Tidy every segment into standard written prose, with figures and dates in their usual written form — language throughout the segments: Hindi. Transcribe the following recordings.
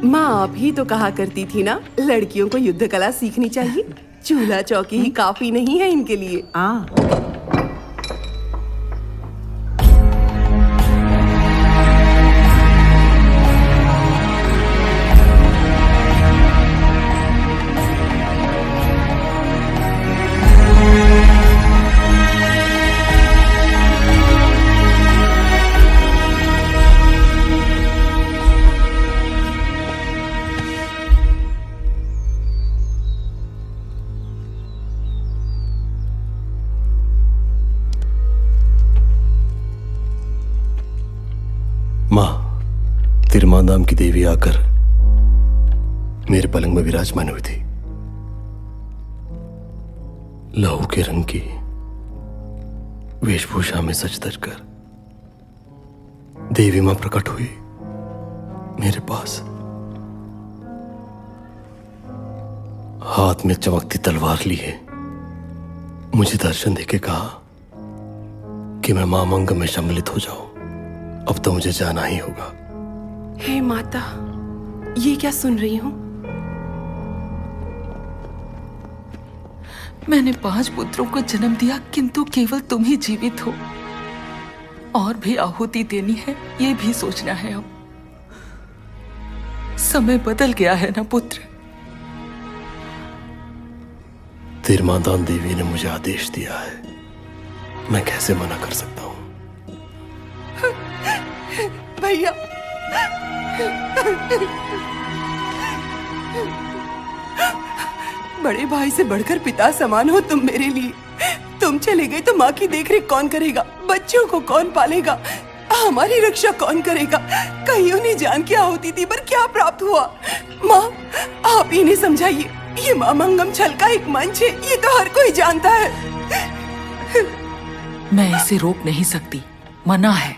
माँ आप ही तो कहा करती थी ना, लड़कियों को युद्ध कला सीखनी चाहिए। चूल्हा चौकी ही काफी नहीं है इनके लिए। माँ, तिरमांदाम की देवी आकर मेरे पलंग में विराजमान हुई थी। लहू के रंग की वेशभूषा में सज धज कर देवी मां प्रकट हुई मेरे पास। हाथ में चमकती तलवार लिए मुझे दर्शन देके कहा कि मैं मामंग में सम्मिलित हो जाऊं। अब तो मुझे जाना ही होगा। हे माता, ये क्या सुन रही हूँ? मैंने 5 पुत्रों को जन्म दिया, किंतु केवल तुम ही जीवित हो। और भी आहुति देनी है, ये भी सोचना है। अब समय बदल गया है ना पुत्र। तिरमांदान देवी ने मुझे आदेश दिया है, मैं कैसे मना कर सकता हूँ? भैया, बड़े भाई से बढ़कर पिता समान हो तुम मेरे लिए। तुम चले गए तो माँ की देखरेख कौन करेगा? बच्चों को कौन पालेगा? हमारी रक्षा कौन करेगा? कहीं उन्हें जान की आहुति दी पर क्या प्राप्त हुआ? माँ, आप ही ने समझाइए। ये मामंगम छल का एक मंच है, ये तो हर कोई जानता है। मैं इसे रोक नहीं सकती, मना है।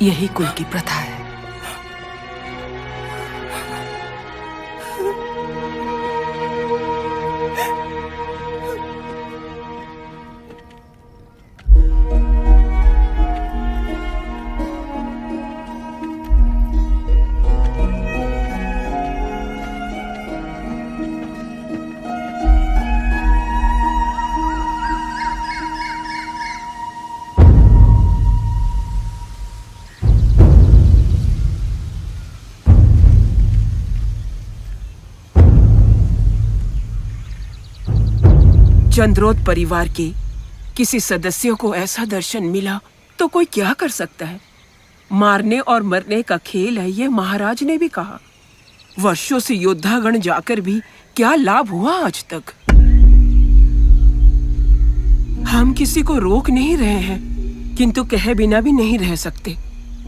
यही कुल की प्रथा है। चंद्रोत परिवार के किसी सदस्य को ऐसा दर्शन मिला तो कोई क्या कर सकता है? मारने और मरने का खेल है, ये महाराज ने भी कहा। वर्षों से योद्धागण जाकर भी क्या लाभ हुआ आज तक? हम किसी को रोक नहीं रहे हैं, किंतु कहे बिना भी नहीं रह सकते।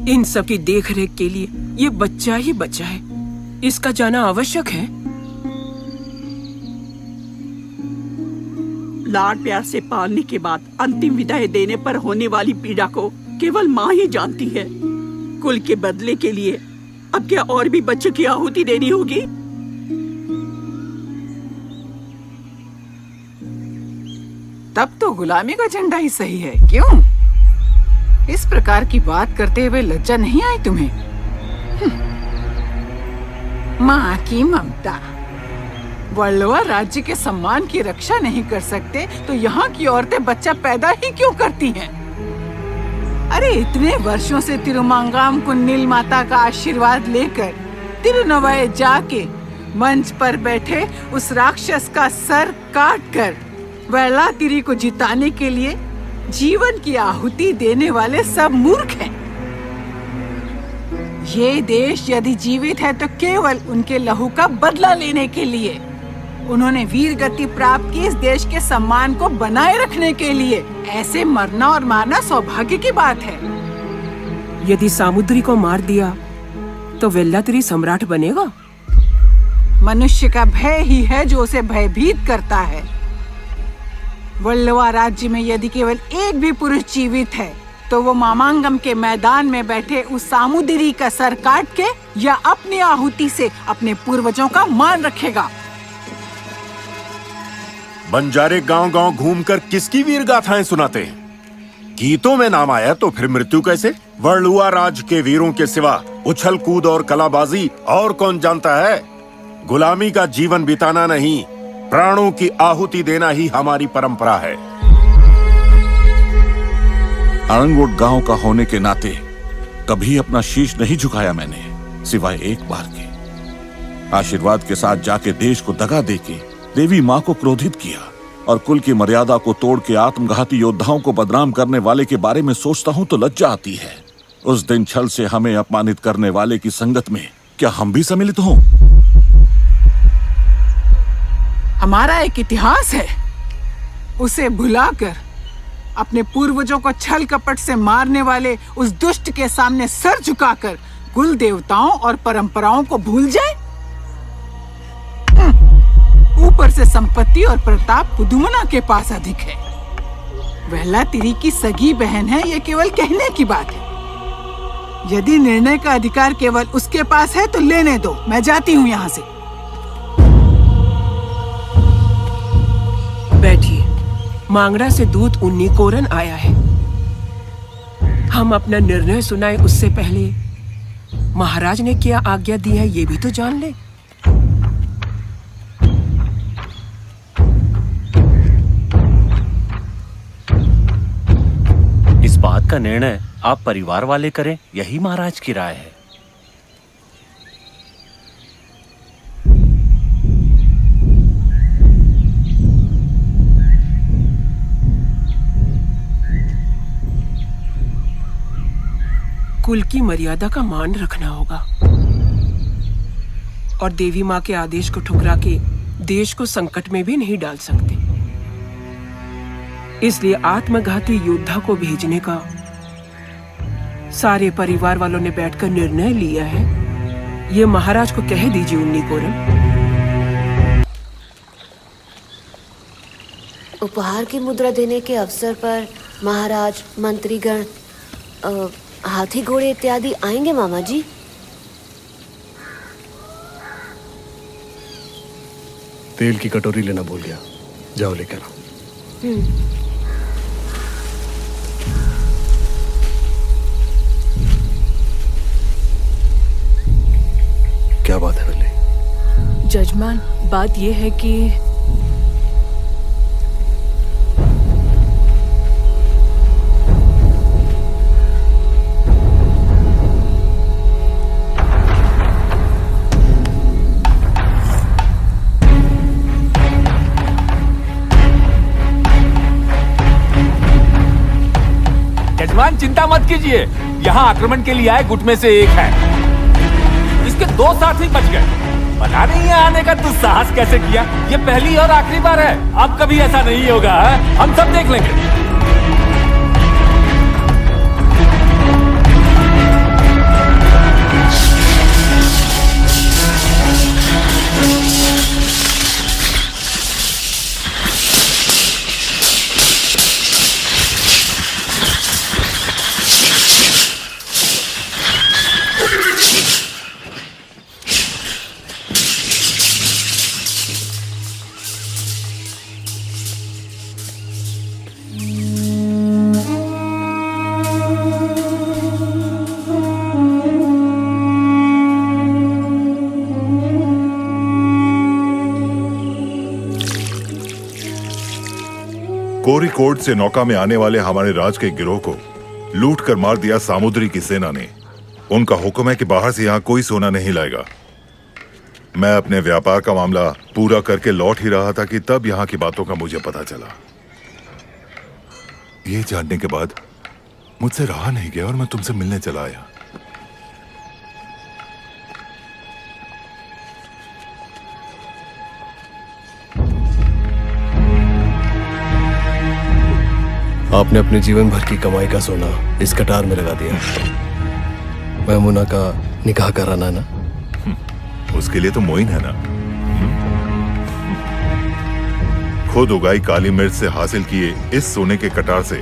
इन सब की देखरेख के लिए ये बच्चा ही बच्चा है, इसका जाना आवश्यक है। लाड प्यार से पालने के बाद अंतिम विदाई देने पर होने वाली पीड़ा को केवल माँ ही जानती है। कुल के बदले के लिए अब क्या और भी बच्चों की आहुति देनी होगी? तब तो गुलामी का झंडा ही सही है। क्यों इस प्रकार की बात करते हुए लज्जा नहीं आई तुम्हें? माँ की ममता। वल्लवा राज्य के सम्मान की रक्षा नहीं कर सकते तो यहाँ की औरतें बच्चा पैदा ही क्यों करती हैं? अरे इतने वर्षों से तिरुमांगाम कुन्नील माता का आशीर्वाद लेकर तिरुनवय जाके मंच पर बैठे उस राक्षस का सर काट कर वेलातिरी को जिताने के लिए जीवन की आहुति देने वाले सब मूर्ख हैं। ये देश यदि जीवित है तो केवल उनके लहू का बदला लेने के लिए। उन्होंने वीर गति प्राप्त की इस देश के सम्मान को बनाए रखने के लिए। ऐसे मरना और मारना सौभाग्य की बात है। यदि सामुद्री को मार दिया तो वेल्लातिरी सम्राट बनेगा? मनुष्य का भय ही है जो उसे भयभीत करता है। वल्लवा राज्य में यदि केवल एक भी पुरुष जीवित है तो वो मामांगम के मैदान में बैठे उस सामुद्री का सर काट के या अपनी आहुति से अपने पूर्वजों का मान रखेगा। बंजारे गांव-गांव घूमकर किसकी वीर गाथाएं सुनाते हैं? गीतों में नाम आया तो फिर मृत्यु कैसे? वर्लुआ राज के वीरों के सिवा उछल कूद और कलाबाजी और कौन जानता है? गुलामी का जीवन बिताना नहीं, प्राणों की आहुति देना ही हमारी परंपरा है। आरंगवुड गांव का होने के नाते कभी अपना शीश नहीं झुकाया मैंने, सिवाय एक बार के। आशीर्वाद के साथ जाके देश को दगा देके देवी माँ को क्रोधित किया और कुल की मर्यादा को तोड़ के आत्मघाती योद्धाओं को बदनाम करने वाले के बारे में सोचता हूँ तो लज्जा आती है। उस दिन छल से हमें अपमानित करने वाले की संगत में क्या हम भी सम्मिलित हों? हमारा एक इतिहास है, उसे भुलाकर अपने पूर्वजों को छल कपट से मारने वाले उस दुष्ट के सामने सर झुकाकर कुल देवताओं और परंपराओं को भूल जाए। ऊपर से संपत्ति और प्रताप पुदुमना के पास अधिक है। वहला तिरी की सगी बहन है, ये केवल कहने की बात है। यदि निर्णय का अधिकार केवल उसके पास है तो लेने दो, मैं जाती हूँ यहाँ से। बैठिए। मांगड़ा से दूत उन्नीकोरन आया है। हम अपना निर्णय सुनाए उससे पहले महाराज ने क्या आज्ञा दी है ये भी तो जान ले। इस बात का निर्णय आप परिवार वाले करें, यही महाराज की राय है। कुल की मर्यादा का मान रखना होगा और देवी माँ के आदेश को ठुकरा के देश को संकट में भी नहीं डाल सकते। इसलिए आत्मघाती योद्धा को भेजने का सारे परिवार वालों ने बैठकर निर्णय लिया है। ये महाराज को कह दीजिए उन्नीकोरन। उपहार की मुद्रा देने के अवसर पर महाराज, मंत्रीगण, हाथी घोड़े इत्यादि आएंगे मामा जी। तेल की कटोरी लेना भूल गया, जाओ लेकर आओ। क्या बात है वल्ली? जजमान, बात यह है कि जजमान चिंता मत कीजिए, यहाँ आक्रमण के लिए आए गुट में से एक है। इसके 2 साथी बच गए। पता नहीं यहाँ आने का दुस्साहस कैसे किया। ये पहली और आखिरी बार है, अब कभी ऐसा नहीं होगा। हम सब देख लेंगे। कोरिकोड से नौका में आने वाले हमारे राज के गिरोह को लूट कर मार दिया सामुद्री की सेना ने। उनका हुक्म है कि बाहर से यहाँ कोई सोना नहीं लाएगा। मैं अपने व्यापार का मामला पूरा करके लौट ही रहा था कि तब यहाँ की बातों का मुझे पता चला। ये जानने के बाद मुझसे रहा नहीं गया और मैं तुमसे मिलने चला आया। आपने अपने जीवन भर की कमाई का सोना इस कटार में लगा दिया। मैमुना का निकाह कराना ना? उसके लिए तो मोइन है ना। खुद उगाई काली मिर्च से हासिल किए इस सोने के कटार से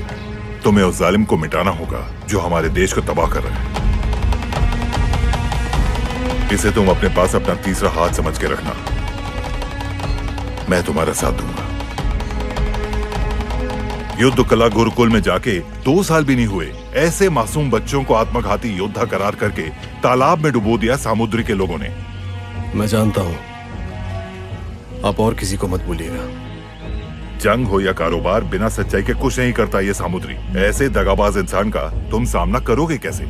तुम्हें उस जालिम को मिटाना होगा जो हमारे देश को तबाह कर रहा है। इसे तुम अपने पास अपना तीसरा हाथ समझ के रखना। मैं तुम्हारा साथ दूंगा। युद्ध कला गुरुकुल में जाके 2 साल भी नहीं हुए, ऐसे मासूम बच्चों को आत्मघाती योद्धा करार करके तालाब में डुबो दिया सामुद्री के लोगों ने। मैं जानता हूं, आप और किसी को मत बोलिएगा। जंग हो या कारोबार, बिना सच्चाई के कुछ नहीं करता ये सामुद्री। ऐसे दगाबाज इंसान का तुम सामना करोगे कैसे?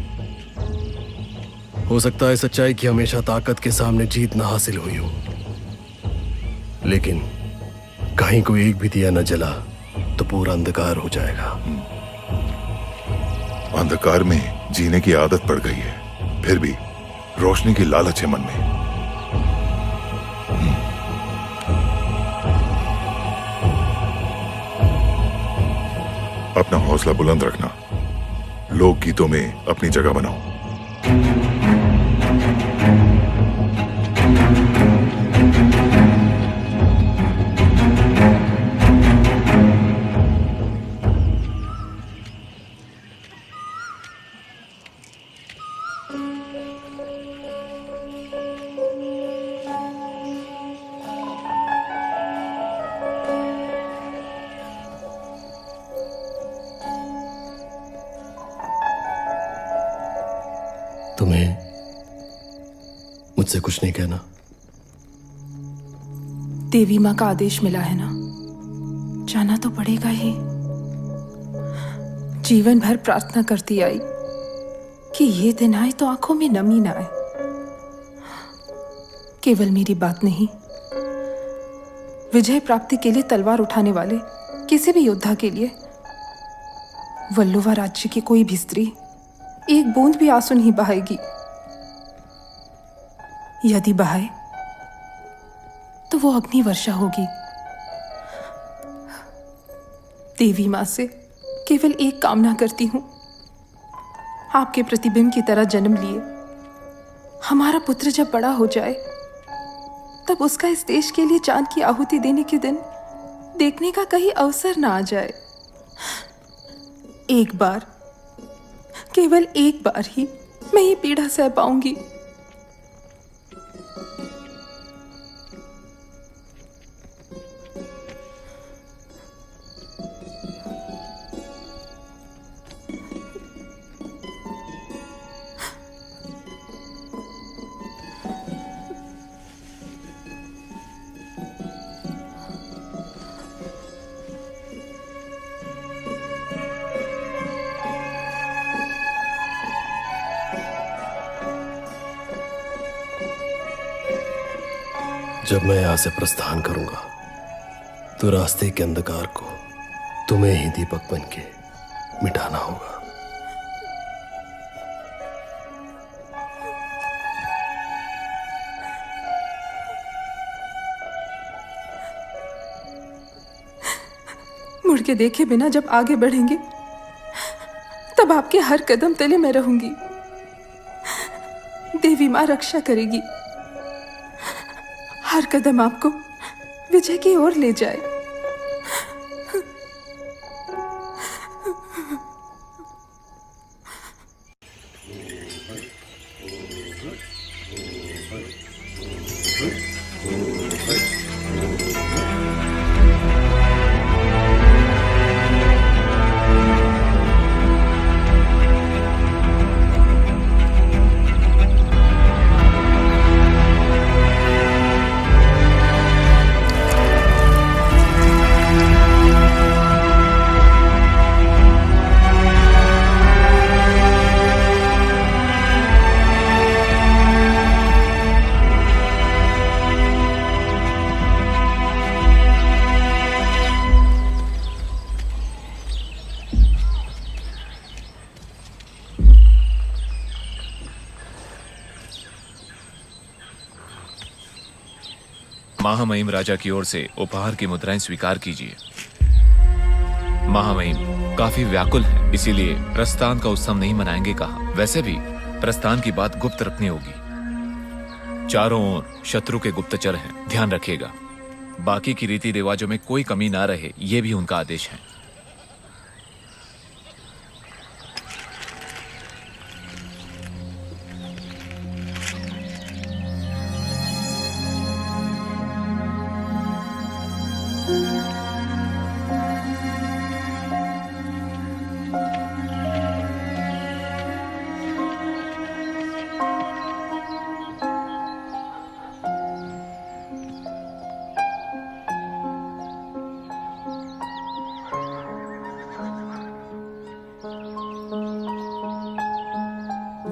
हो सकता है सच्चाई की हमेशा ताकत के सामने जीत ना हासिल हुई हो, लेकिन कहीं कोई एक भी दिया न जला तो पूरा अंधकार हो जाएगा। अंधकार में जीने की आदत पड़ गई है, फिर भी रोशनी की लालच है मन में। अपना हौसला बुलंद रखना, लोकगीतों में अपनी जगह बनाओ। तुम्हें मुझसे कुछ नहीं कहना? देवी माँ का आदेश मिला है ना, जाना तो पड़ेगा ही। जीवन भर प्रार्थना करती आई कि ये दिन आए तो आंखों में नमी ना आए। केवल मेरी बात नहीं, विजय प्राप्ति के लिए तलवार उठाने वाले किसी भी योद्धा के लिए वल्लुवा राज्य की कोई भी स्त्री एक बूंद भी आंसू नहीं बहाएगी। यदि बहाए तो वो अग्नि वर्षा होगी। देवी मां से केवल एक कामना करती हूं, आपके प्रतिबिंब की तरह जन्म लिए हमारा पुत्र जब बड़ा हो जाए तब उसका इस देश के लिए जान की आहुति देने के दिन देखने का कहीं अवसर ना आ जाए। एक बार, केवल एक बार ही मैं ये पीड़ा सह पाऊंगी। जब मैं यहां से प्रस्थान करूंगा तो रास्ते के अंधकार को तुम्हें ही दीपक बन के मिटाना होगा। मुड़ के देखे बिना जब आगे बढ़ेंगे तब आपके हर कदम तले मैं रहूंगी। देवी मां रक्षा करेगी, हर कदम आपको विजय की ओर ले जाए। महामहिम राजा की ओर से उपहार की मुद्राएं स्वीकार कीजिए। महामहिम काफी व्याकुल है, इसीलिए प्रस्थान का उत्सव नहीं मनाएंगे कहा। वैसे भी प्रस्थान की बात गुप्त रखनी होगी। चारों ओर शत्रु के गुप्तचर हैं, ध्यान रखिएगा। बाकी की रीति रिवाजों में कोई कमी ना रहे, ये भी उनका आदेश है।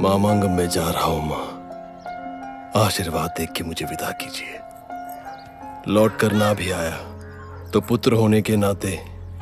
मामांगम में जा रहा हूं माँ, आशीर्वाद देख के मुझे विदा कीजिए। लौट कर ना भी आया तो पुत्र होने के नाते